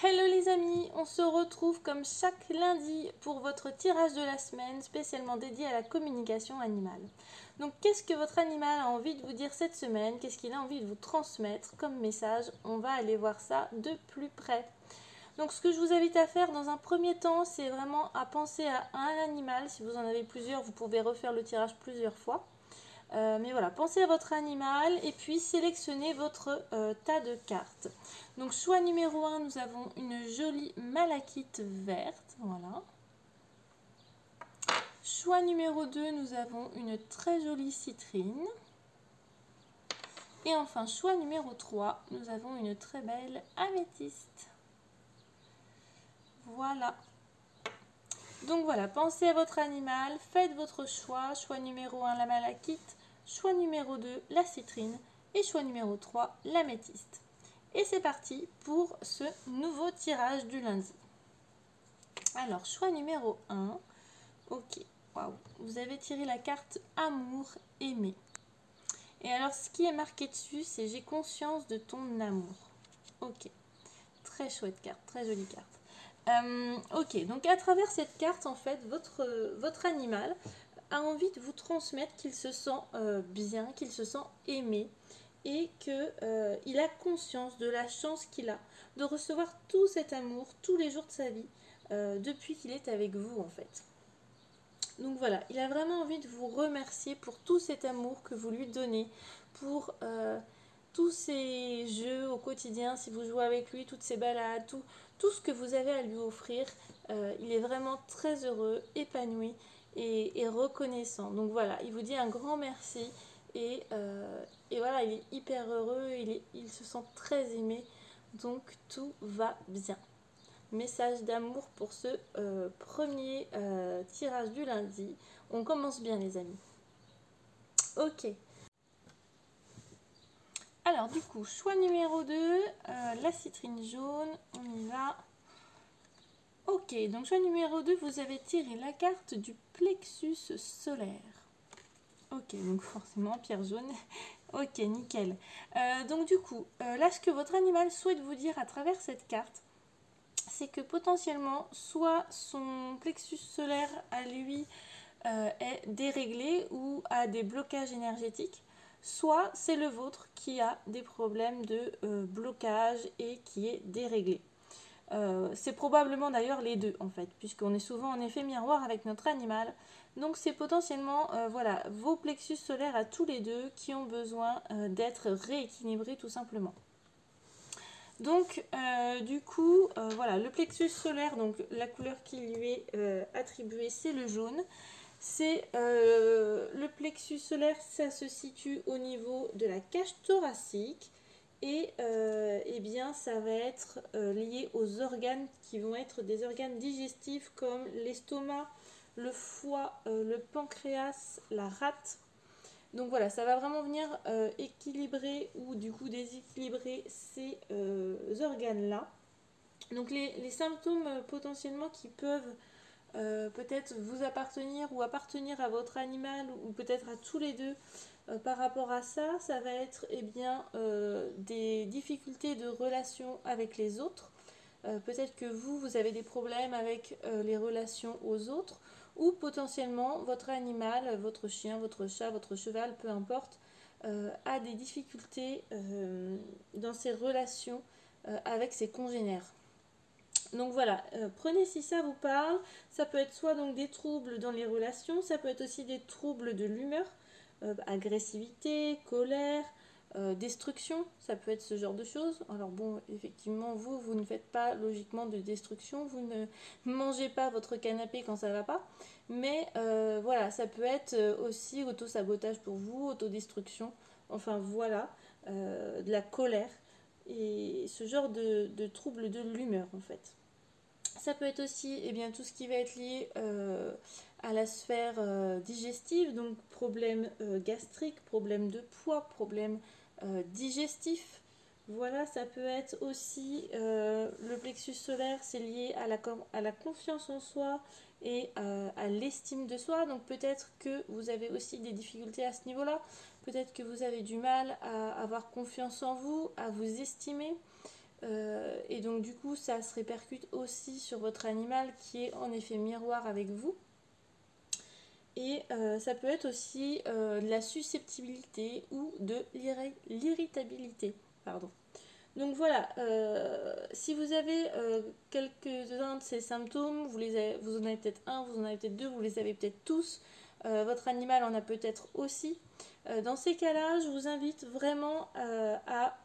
Hello les amis, on se retrouve comme chaque lundi pour votre tirage de la semaine spécialement dédié à la communication animale. Donc qu'est-ce que votre animal a envie de vous dire cette semaine? Qu'est-ce qu'il a envie de vous transmettre comme message? On va aller voir ça de plus près. Donc ce que je vous invite à faire dans un premier temps, c'est vraiment à penser à un animal. Si vous en avez plusieurs, vous pouvez refaire le tirage plusieurs fois. Mais voilà, pensez à votre animal et puis sélectionnez votre tas de cartes. Donc choix numéro 1, nous avons une jolie malachite verte. Voilà. Choix numéro 2, nous avons une très jolie citrine. Et enfin, choix numéro 3, nous avons une très belle améthyste. Voilà. Donc voilà, pensez à votre animal, faites votre choix. Choix numéro 1, la malachite. Choix numéro 2, la citrine. Et choix numéro 3, l'améthyste. Et c'est parti pour ce nouveau tirage du lundi. Alors, choix numéro 1. Ok, waouh. Vous avez tiré la carte Amour aimé. Et alors, ce qui est marqué dessus, c'est J'ai conscience de ton amour. Ok, très chouette carte, très jolie carte. Ok, donc à travers cette carte, en fait, votre animal a envie de vous transmettre qu'il se sent bien, qu'il se sent aimé et qu'il a conscience de la chance qu'il a de recevoir tout cet amour tous les jours de sa vie depuis qu'il est avec vous en fait. Donc voilà, il a vraiment envie de vous remercier pour tout cet amour que vous lui donnez, pour tous ces jeux au quotidien, si vous jouez avec lui, toutes ces balades, tout ce que vous avez à lui offrir. Il est vraiment très heureux, épanoui et reconnaissant. Donc voilà, il vous dit un grand merci et voilà, il est hyper heureux, il se sent très aimé, donc tout va bien. Message d'amour pour ce premier tirage du lundi. On commence bien les amis. Ok. Alors du coup, choix numéro 2, la citrine jaune, on y va. Ok, donc choix numéro 2, vous avez tiré la carte du plexus solaire. Ok, donc forcément pierre jaune. Ok, nickel. Donc du coup, là ce que votre animal souhaite vous dire à travers cette carte, c'est que potentiellement, soit son plexus solaire à lui est déréglé ou a des blocages énergétiques, soit c'est le vôtre qui a des problèmes de blocage et qui est déréglé. C'est probablement d'ailleurs les deux en fait, puisqu'on est souvent en effet miroir avec notre animal. Donc c'est potentiellement voilà, vos plexus solaires à tous les deux qui ont besoin d'être rééquilibrés tout simplement. Donc du coup, voilà, le plexus solaire, donc la couleur qui lui est attribuée, c'est le jaune. C'est le plexus solaire, ça se situe au niveau de la cage thoracique et eh bien ça va être lié aux organes qui vont être des organes digestifs comme l'estomac, le foie, le pancréas, la rate. Donc voilà, ça va vraiment venir équilibrer ou du coup déséquilibrer ces organes-là. Donc les symptômes potentiellement qui peuvent peut-être vous appartenir ou appartenir à votre animal ou peut-être à tous les deux par rapport à ça, ça va être eh bien, des difficultés de relation avec les autres. Peut-être que vous avez des problèmes avec les relations aux autres ou potentiellement votre animal, votre chien, votre chat, votre cheval, peu importe, a des difficultés dans ses relations avec ses congénères. Donc voilà, prenez si ça vous parle. Ça peut être soit donc des troubles dans les relations, ça peut être aussi des troubles de l'humeur, agressivité, colère, destruction, ça peut être ce genre de choses. Alors bon, effectivement, vous ne faites pas logiquement de destruction, vous ne mangez pas votre canapé quand ça va pas. Mais voilà, ça peut être aussi auto-sabotage pour vous, autodestruction, enfin voilà, de la colère et ce genre de troubles de l'humeur en fait. Ça peut être aussi eh bien, tout ce qui va être lié à la sphère digestive, donc problèmes gastriques, problèmes de poids, problèmes digestifs. Voilà, ça peut être aussi le plexus solaire, c'est lié à la confiance en soi et à l'estime de soi. Donc peut-être que vous avez aussi des difficultés à ce niveau-là. Peut-être que vous avez du mal à avoir confiance en vous, à vous estimer. Et donc du coup ça se répercute aussi sur votre animal qui est en effet miroir avec vous. Et ça peut être aussi de la susceptibilité ou de l'irritabilité. Pardon. Donc voilà, si vous avez quelques-uns de ces symptômes, vous en avez peut-être un, vous en avez peut-être deux, vous les avez peut-être tous, votre animal en a peut-être aussi. Dans ces cas-là, je vous invite vraiment à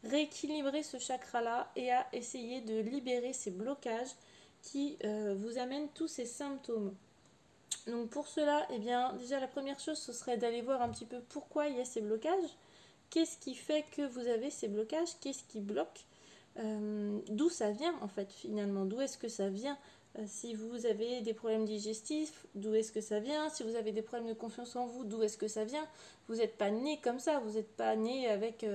rééquilibrer ce chakra-là et à essayer de libérer ces blocages qui vous amènent tous ces symptômes. Donc pour cela, eh bien, déjà la première chose, ce serait d'aller voir un petit peu pourquoi il y a ces blocages. Qu'est-ce qui fait que vous avez ces blocages? Qu'est-ce qui bloque? D'où ça vient en fait finalement? D'où est-ce que ça vient? Si vous avez des problèmes digestifs, d'où est-ce que ça vient? Si vous avez des problèmes de confiance en vous, d'où est-ce que ça vient? Vous n'êtes pas né comme ça, vous n'êtes pas né avec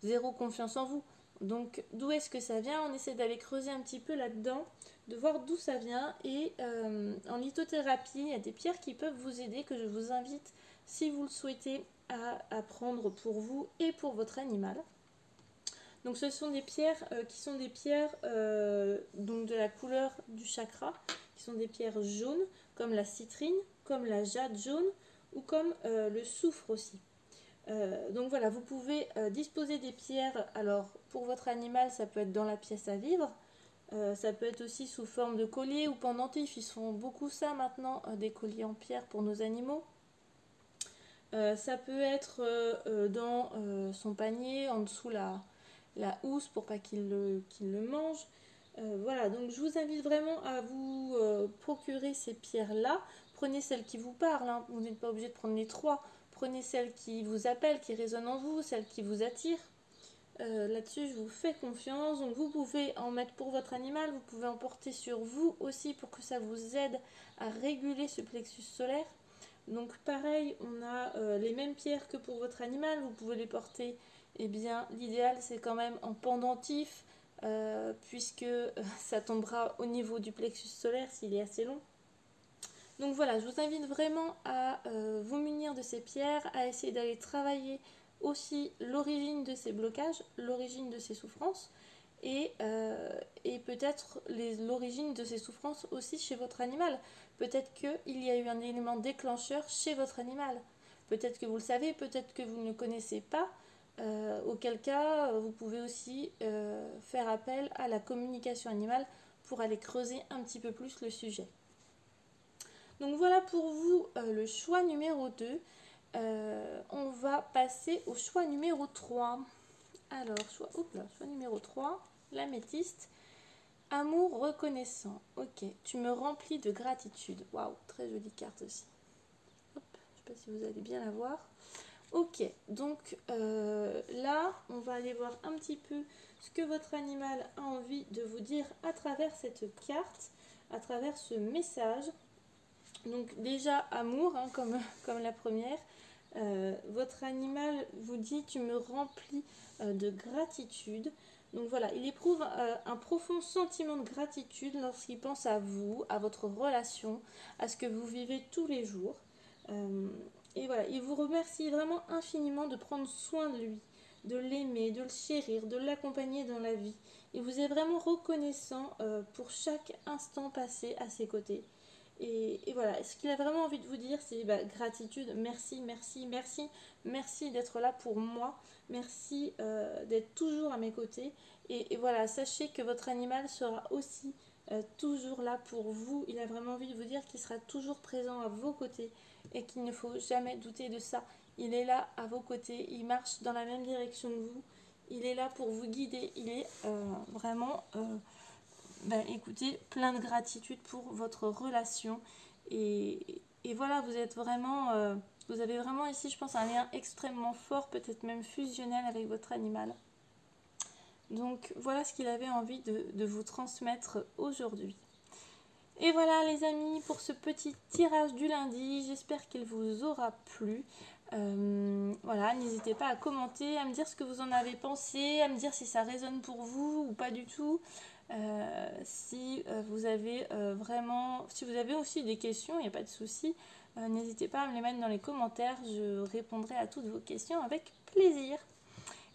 zéro confiance en vous. Donc d'où est-ce que ça vient? On essaie d'aller creuser un petit peu là-dedans, de voir d'où ça vient. Et en lithothérapie, il y a des pierres qui peuvent vous aider, que je vous invite, si vous le souhaitez, à prendre pour vous et pour votre animal. Donc ce sont des pierres qui sont des pierres donc de la couleur du chakra, qui sont des pierres jaunes, comme la citrine, comme la jade jaune ou comme le soufre aussi. Donc voilà, vous pouvez disposer des pierres. Alors pour votre animal, ça peut être dans la pièce à vivre, ça peut être aussi sous forme de collier ou pendentif. Ils font beaucoup ça maintenant, des colliers en pierre pour nos animaux. Ça peut être dans son panier, en dessous la housse pour pas qu'il le mange. Voilà, donc je vous invite vraiment à vous procurer ces pierres-là. Prenez celles qui vous parlent, hein. Vous n'êtes pas obligé de prendre les trois. Prenez celles qui vous appellent, qui résonnent en vous, celles qui vous attirent. Là-dessus, je vous fais confiance. Donc vous pouvez en mettre pour votre animal, vous pouvez en porter sur vous aussi pour que ça vous aide à réguler ce plexus solaire. Donc pareil, on a les mêmes pierres que pour votre animal, vous pouvez les porter, eh bien l'idéal c'est quand même en pendentif, puisque ça tombera au niveau du plexus solaire s'il est assez long. Donc voilà, je vous invite vraiment à vous munir de ces pierres, à essayer d'aller travailler aussi l'origine de ces blocages, l'origine de ces souffrances, et peut-être l'origine de ces souffrances aussi chez votre animal. Peut-être qu'il y a eu un élément déclencheur chez votre animal. Peut-être que vous le savez, peut-être que vous ne le connaissez pas, auquel cas vous pouvez aussi faire appel à la communication animale pour aller creuser un petit peu plus le sujet. Donc voilà pour vous le choix numéro 2. On va passer au choix numéro 3. Alors, choix numéro 3, l'améthyste. Amour reconnaissant. Ok, tu me remplis de gratitude. Waouh, très jolie carte aussi. Hop, je ne sais pas si vous allez bien la voir. Ok, donc là, on va aller voir un petit peu ce que votre animal a envie de vous dire à travers cette carte, à travers ce message. Donc déjà, amour, hein, comme la première. Votre animal vous dit « tu me remplis de gratitude ». Donc voilà, il éprouve un profond sentiment de gratitude lorsqu'il pense à vous, à votre relation, à ce que vous vivez tous les jours. Et voilà, il vous remercie vraiment infiniment de prendre soin de lui, de l'aimer, de le chérir, de l'accompagner dans la vie. Il vous est vraiment reconnaissant pour chaque instant passé à ses côtés. Et voilà, ce qu'il a vraiment envie de vous dire, c'est gratitude, merci, merci, merci, merci d'être là pour moi, merci d'être toujours à mes côtés. Et voilà, sachez que votre animal sera aussi toujours là pour vous. Il a vraiment envie de vous dire qu'il sera toujours présent à vos côtés et qu'il ne faut jamais douter de ça. Il est là à vos côtés, il marche dans la même direction que vous, il est là pour vous guider, il est vraiment... écoutez, plein de gratitude pour votre relation et voilà, vous êtes vraiment vous avez vraiment ici, je pense, un lien extrêmement fort, peut-être même fusionnel avec votre animal. Donc voilà ce qu'il avait envie de vous transmettre aujourd'hui. Et voilà les amis, pour ce petit tirage du lundi, j'espère qu'il vous aura plu. Voilà, n'hésitez pas à commenter, à me dire ce que vous en avez pensé, à me dire si ça résonne pour vous ou pas du tout. Si vous avez si vous avez aussi des questions, il n'y a pas de souci, n'hésitez pas à me les mettre dans les commentaires, je répondrai à toutes vos questions avec plaisir.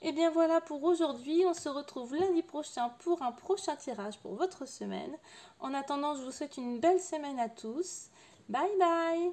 Et bien voilà pour aujourd'hui, on se retrouve lundi prochain pour un prochain tirage pour votre semaine. En attendant, je vous souhaite une belle semaine à tous. Bye bye!